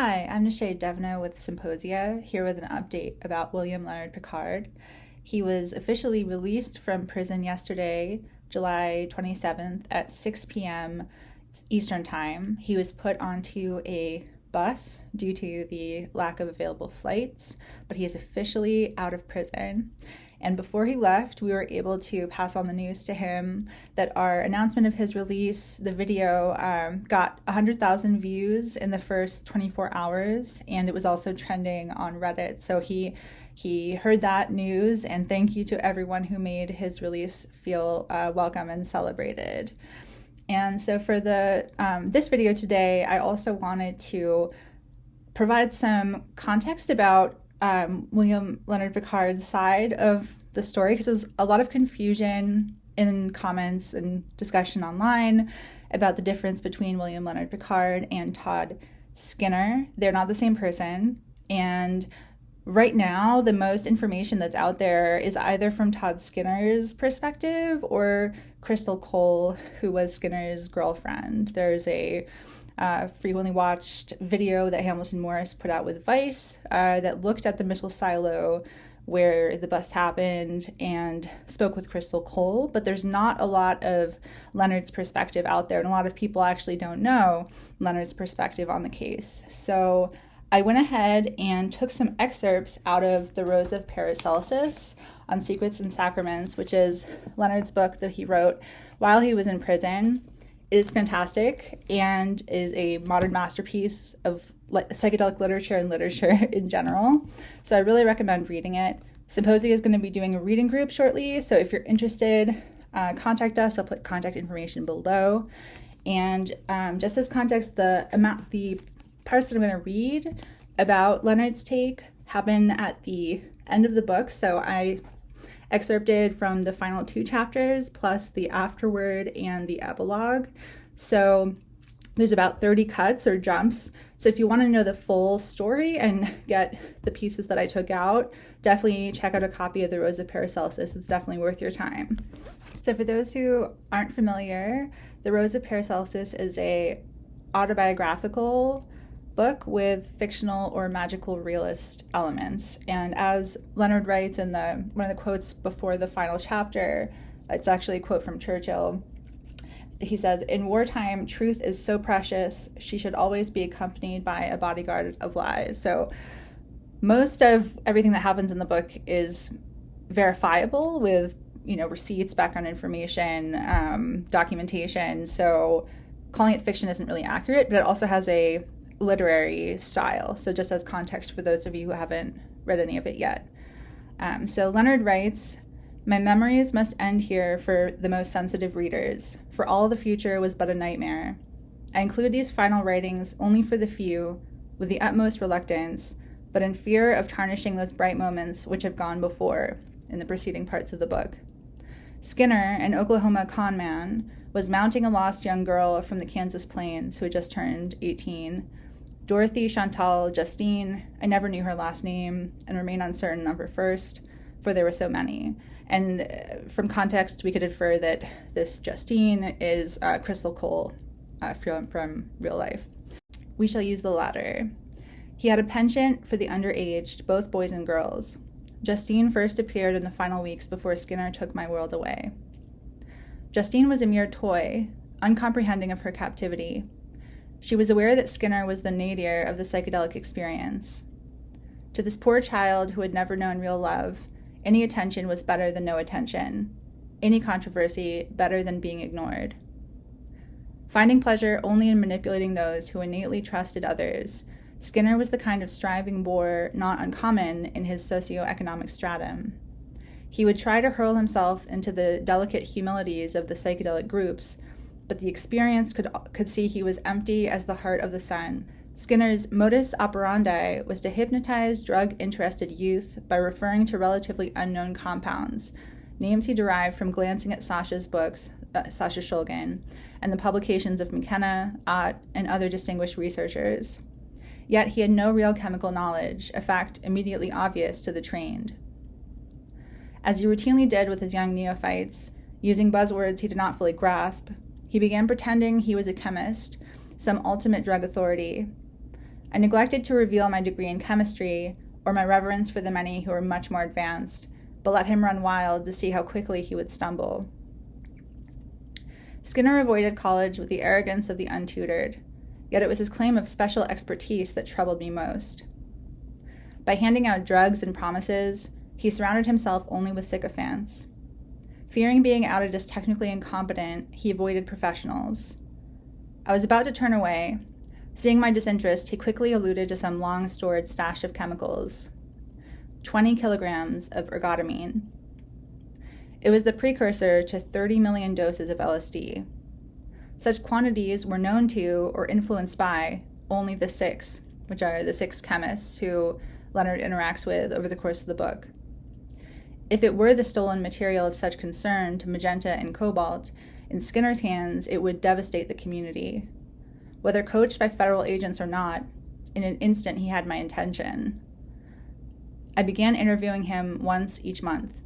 Hi, I'm Nishay Devno with Symposia, here with an update about William Leonard Pickard. He was officially released from prison yesterday, July 27th at 6 p.m. Eastern Time. He was put onto a bus due to the lack of available flights, but he is officially out of prison. And before he left, we were able to pass on the news to him that our announcement of his release, the video, got 100,000 views in the first 24 hours, and it was also trending on Reddit. So he heard that news, and thank you to everyone who made his release feel welcome and celebrated. And so for this video today, I also wanted to provide some context about William Leonard Pickard's side of the story, because there's a lot of confusion in comments and discussion online about the difference between William Leonard Pickard and Todd Skinner. They're not the same person, and right now the most information that's out there is either from Todd Skinner's perspective or Crystal Cole, who was Skinner's girlfriend. There's a frequently watched video that Hamilton Morris put out with Vice that looked at the missile silo where the bust happened and spoke with Crystal Cole, but there's not a lot of Leonard's perspective out there, and a lot of people actually don't know Leonard's perspective on the case. So I went ahead and took some excerpts out of the Rose of Paracelsus on Secrets and Sacraments, which is Leonard's book that he wrote while he was in prison. It is fantastic and is a modern masterpiece of psychedelic literature and literature in general. So I really recommend reading it. Symposia is going to be doing a reading group shortly, so if you're interested, contact us. I'll put contact information below. And just as context, the parts that I'm going to read about Leonard's take happen at the end of the book. So I excerpted from the final 2 chapters plus the afterword and the epilogue. So there's about 30 cuts or jumps. So if you want to know the full story and get the pieces that I took out, definitely check out a copy of the Rose of Paracelsus. It's definitely worth your time. So for those who aren't familiar, the Rose of Paracelsus is a autobiographical book with fictional or magical realist elements. And as Leonard writes in one of the quotes before the final chapter, it's actually a quote from Churchill. He says, "In wartime, truth is so precious, she should always be accompanied by a bodyguard of lies." So most of everything that happens in the book is verifiable with, receipts, background information, documentation. So calling it fiction isn't really accurate, but it also has a literary style. So just as context for those of you who haven't read any of it yet. So Leonard writes, "My memories must end here for the most sensitive readers, for all the future was but a nightmare. I include these final writings only for the few, with the utmost reluctance, but in fear of tarnishing those bright moments which have gone before," in the preceding parts of the book. Skinner, an Oklahoma con man, was mounting a lost young girl from the Kansas plains who had just turned 18. Dorothy, Chantal, Justine, I never knew her last name and remain uncertain of her first, for there were so many. And from context, we could infer that this Justine is Crystal Cole from real life. We shall use the latter. He had a penchant for the underaged, both boys and girls. Justine first appeared in the final weeks before Skinner took my world away. Justine was a mere toy, uncomprehending of her captivity. She was aware that Skinner was the nadir of the psychedelic experience. To this poor child who had never known real love, any attention was better than no attention, any controversy better than being ignored. Finding pleasure only in manipulating those who innately trusted others, Skinner was the kind of striving boor not uncommon in his socioeconomic stratum. He would try to hurl himself into the delicate humilities of the psychedelic groups, but the experience could see he was empty as the heart of the sun. Skinner's modus operandi was to hypnotize drug-interested youth by referring to relatively unknown compounds, names he derived from glancing at Sasha's books, Sasha Shulgin, and the publications of McKenna, Ott, and other distinguished researchers. Yet he had no real chemical knowledge, a fact immediately obvious to the trained. As he routinely did with his young neophytes, using buzzwords he did not fully grasp, he began pretending he was a chemist, some ultimate drug authority. I neglected to reveal my degree in chemistry or my reverence for the many who were much more advanced, but let him run wild to see how quickly he would stumble. Skinner avoided college with the arrogance of the untutored, yet it was his claim of special expertise that troubled me most. By handing out drugs and promises, he surrounded himself only with sycophants. Fearing being outed as technically incompetent, he avoided professionals. I was about to turn away. Seeing my disinterest, he quickly alluded to some long-stored stash of chemicals. 20 kilograms of ergotamine. It was the precursor to 30 million doses of LSD. Such quantities were known to or influenced by only the six, which are the six chemists who Leonard interacts with over the course of the book. If it were the stolen material of such concern to magenta and cobalt, in Skinner's hands it would devastate the community. Whether coached by federal agents or not, in an instant he had my attention. I began interviewing him once each month.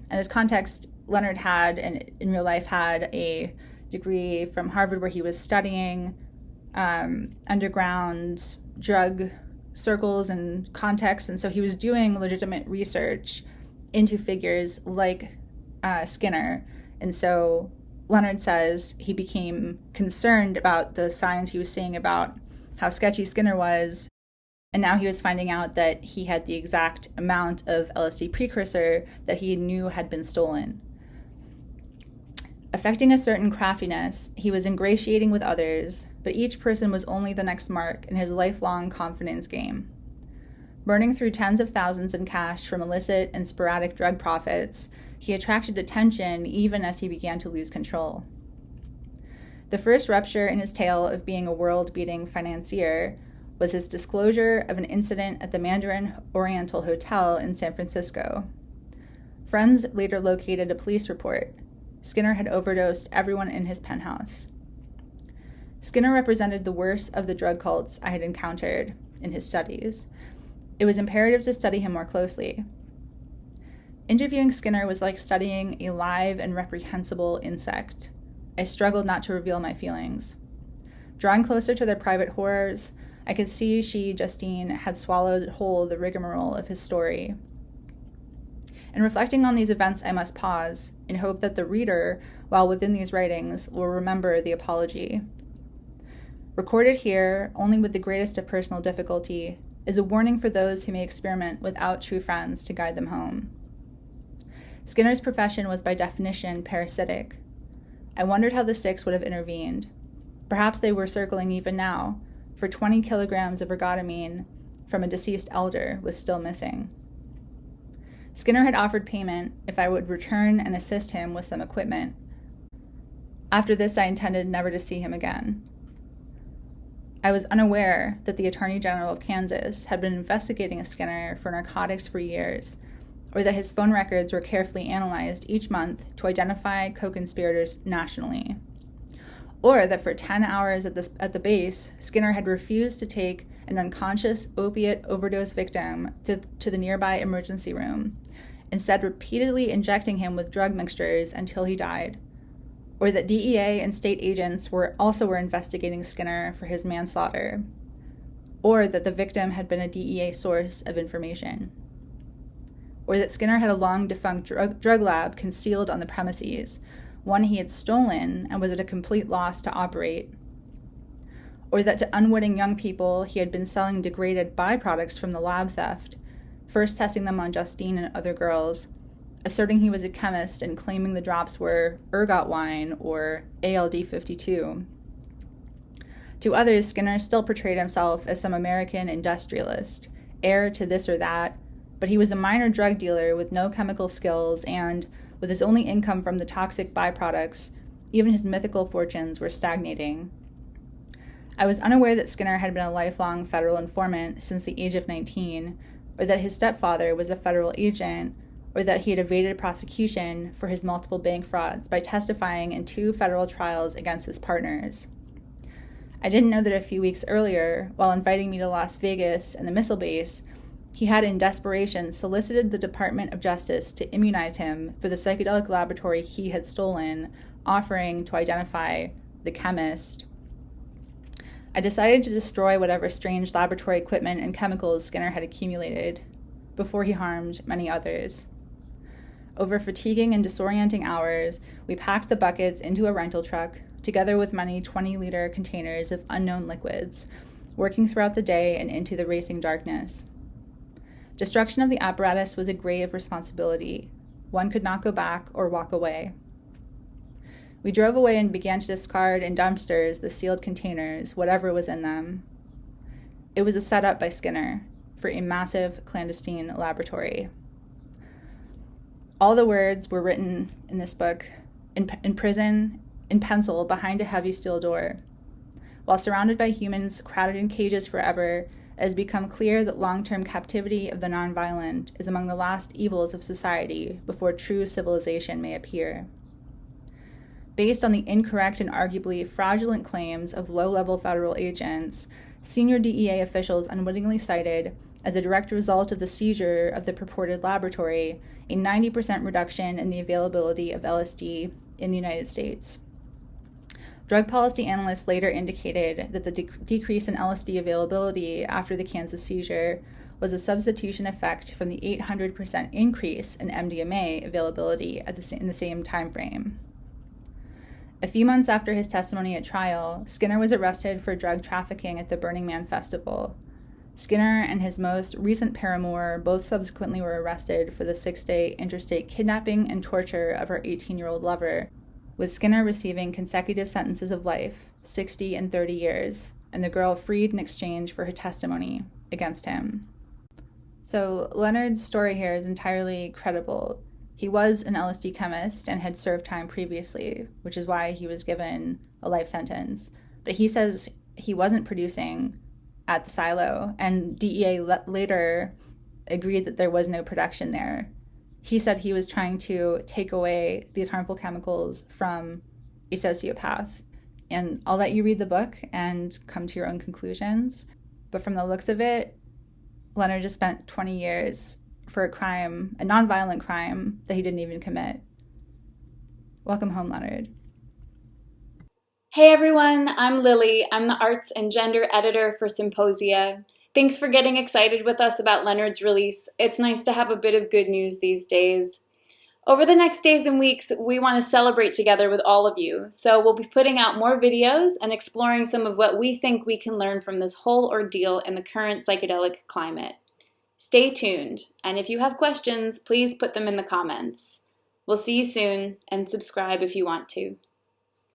And as context, Leonard had, and in real life had, a degree from Harvard where he was studying underground drug circles and contexts, and so he was doing legitimate research into figures like Skinner. And so Leonard says he became concerned about the signs he was seeing about how sketchy Skinner was, and now he was finding out that he had the exact amount of LSD precursor that he knew had been stolen. Affecting a certain craftiness, he was ingratiating with others, but each person was only the next mark in his lifelong confidence game. Burning through tens of thousands in cash from illicit and sporadic drug profits, he attracted attention even as he began to lose control. The first rupture in his tale of being a world-beating financier was his disclosure of an incident at the Mandarin Oriental Hotel in San Francisco. Friends later located a police report. Skinner had overdosed everyone in his penthouse. Skinner represented the worst of the drug cults I had encountered in his studies. It was imperative to study him more closely. Interviewing Skinner was like studying a live and reprehensible insect. I struggled not to reveal my feelings. Drawing closer to their private horrors, I could see she, Justine, had swallowed whole the rigmarole of his story. In reflecting on these events, I must pause, in hope that the reader, while within these writings, will remember the apology. Recorded here, only with the greatest of personal difficulty, is a warning for those who may experiment without true friends to guide them home. Skinner's profession was by definition parasitic. I wondered how the six would have intervened. Perhaps they were circling even now, for 20 kilograms of ergotamine from a deceased elder was still missing. Skinner had offered payment if I would return and assist him with some equipment. After this, I intended never to see him again. I was unaware that the Attorney General of Kansas had been investigating Skinner for narcotics for years, or that his phone records were carefully analyzed each month to identify co-conspirators nationally, or that for 10 hours at the base, Skinner had refused to take an unconscious opiate overdose victim to the nearby emergency room, instead repeatedly injecting him with drug mixtures until he died, or that DEA and state agents were investigating Skinner for his manslaughter, or that the victim had been a DEA source of information, or that Skinner had a long-defunct drug lab concealed on the premises, one he had stolen and was at a complete loss to operate, or that to unwitting young people he had been selling degraded byproducts from the lab theft, first testing them on Justine and other girls, asserting he was a chemist and claiming the drops were ergot wine or ALD-52. To others, Skinner still portrayed himself as some American industrialist, heir to this or that, but he was a minor drug dealer with no chemical skills and, with his only income from the toxic byproducts, even his mythical fortunes were stagnating. I was unaware that Skinner had been a lifelong federal informant since the age of 19, or that his stepfather was a federal agent, or that he had evaded prosecution for his multiple bank frauds by testifying in 2 federal trials against his partners. I didn't know that a few weeks earlier, while inviting me to Las Vegas and the missile base, he had in desperation solicited the Department of Justice to immunize him for the psychedelic laboratory he had stolen, offering to identify the chemist I decided to destroy whatever strange laboratory equipment and chemicals Skinner had accumulated before he harmed many others. Over fatiguing and disorienting hours, we packed the buckets into a rental truck, together with many 20-liter containers of unknown liquids, working throughout the day and into the racing darkness. Destruction of the apparatus was a grave responsibility. One could not go back or walk away. We drove away and began to discard in dumpsters the sealed containers, whatever was in them. It was a setup by Skinner for a massive clandestine laboratory. All the words were written in this book in prison, in pencil, behind a heavy steel door. While surrounded by humans crowded in cages forever, it has become clear that long-term captivity of the nonviolent is among the last evils of society before true civilization may appear. Based on the incorrect and arguably fraudulent claims of low-level federal agents, senior DEA officials unwittingly cited, as a direct result of the seizure of the purported laboratory, a 90% reduction in the availability of LSD in the United States. Drug policy analysts later indicated that the decrease in LSD availability after the Kansas seizure was a substitution effect from the 800% increase in MDMA availability in the same time frame. A few months after his testimony at trial, Skinner was arrested for drug trafficking at the Burning Man Festival. Skinner and his most recent paramour both subsequently were arrested for the 6-day interstate kidnapping and torture of her 18-year-old lover, with Skinner receiving consecutive sentences of life, 60 and 30 years, and the girl freed in exchange for her testimony against him. So Leonard's story here is entirely credible. He was an LSD chemist and had served time previously, which is why he was given a life sentence. But he says he wasn't producing at the silo, and DEA later agreed that there was no production there. He said he was trying to take away these harmful chemicals from a sociopath. And I'll let you read the book and come to your own conclusions. But from the looks of it, Leonard just spent 20 years for a crime, a nonviolent crime that he didn't even commit. Welcome home, Leonard. Hey everyone, I'm Lily. I'm the arts and gender editor for Symposia. Thanks for getting excited with us about Leonard's release. It's nice to have a bit of good news these days. Over the next days and weeks, we want to celebrate together with all of you. So we'll be putting out more videos and exploring some of what we think we can learn from this whole ordeal in the current psychedelic climate. Stay tuned, and if you have questions, please put them in the comments. We'll see you soon, and subscribe if you want to.